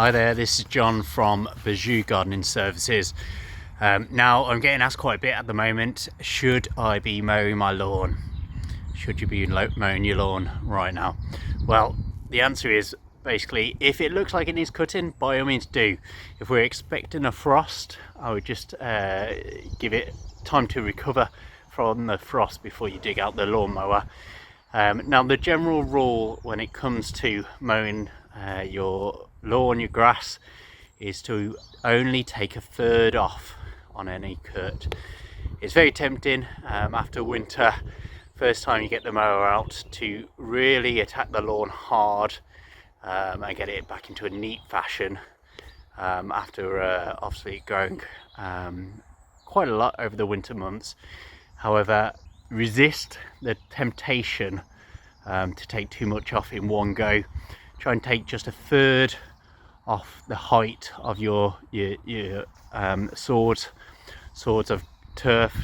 Hi there, this is John from Basjoo Gardening Services. Now I'm getting asked quite a bit at the moment, should I be mowing my lawn? Should you be mowing your lawn right now? Well, the answer is basically, if it looks like it needs cutting, by all means do. If we're expecting a frost, I would just give it time to recover from the frost before you dig out the lawnmower. Now the general rule when it comes to mowing your lawn, your grass, is to only take a third off on any cut. It's very tempting after winter, first time you get the mower out, to really attack the lawn hard and get it back into a neat fashion after obviously growing quite a lot over the winter months. However, resist the temptation to take too much off in one go. Try and take just a third off the height of your swords of turf,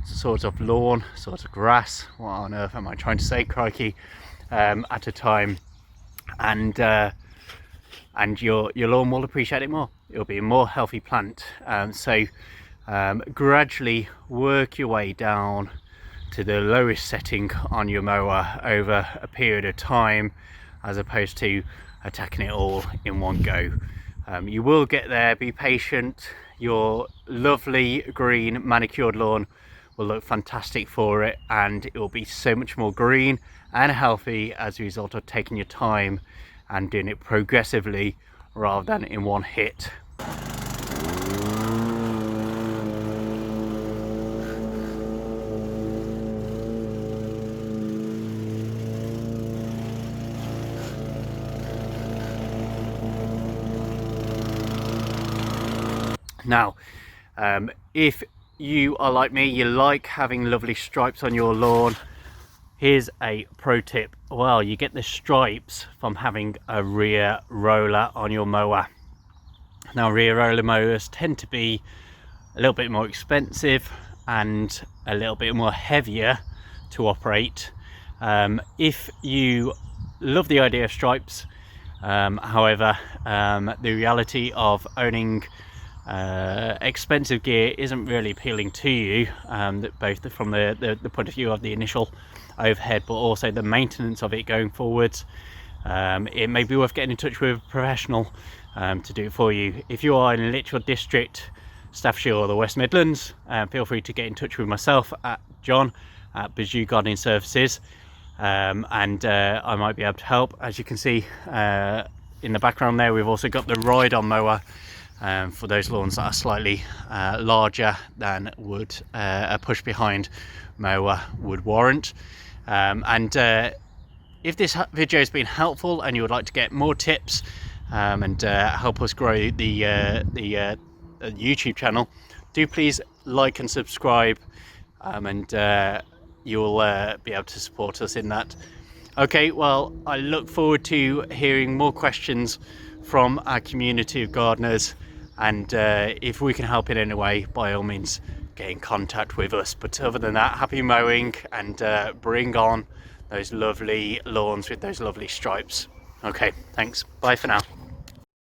swords of lawn, swords of grass. What on earth am I trying to say? Crikey! At a time, and your lawn will appreciate it more. It'll be a more healthy plant. So gradually work your way down to the lowest setting on your mower over a period of time, as opposed to attacking it all in one go. You will get there, be patient. Your lovely green manicured lawn will look fantastic for it, and it will be so much more green and healthy as a result of taking your time and doing it progressively rather than in one hit. Now, if you are like me, you like having lovely stripes on your lawn, here's a pro tip. Well, you get the stripes from having a rear roller on your mower. Now, rear roller mowers tend to be a little bit more expensive and a little bit more heavier to operate. If you love the idea of stripes, however, the reality of owning expensive gear isn't really appealing to you, both from the point of view of the initial overhead, but also the maintenance of it going forwards. It may be worth getting in touch with a professional to do it for you. If you are in Lichfield District, Staffordshire or the West Midlands, feel free to get in touch with myself at John at Basjoo Gardening Services, and I might be able to help. As you can see in the background there, we've also got the ride-on mower for those lawns that are slightly larger than would a push behind mower would warrant. If this video has been helpful and you would like to get more tips and help us grow the YouTube channel, do please like and subscribe, and you'll be able to support us in that. Okay, well, I look forward to hearing more questions from our community of gardeners, and if we can help in any way, by all means get in contact with us. But other than that, happy mowing, and bring on those lovely lawns with those lovely stripes. Okay, thanks, bye for now.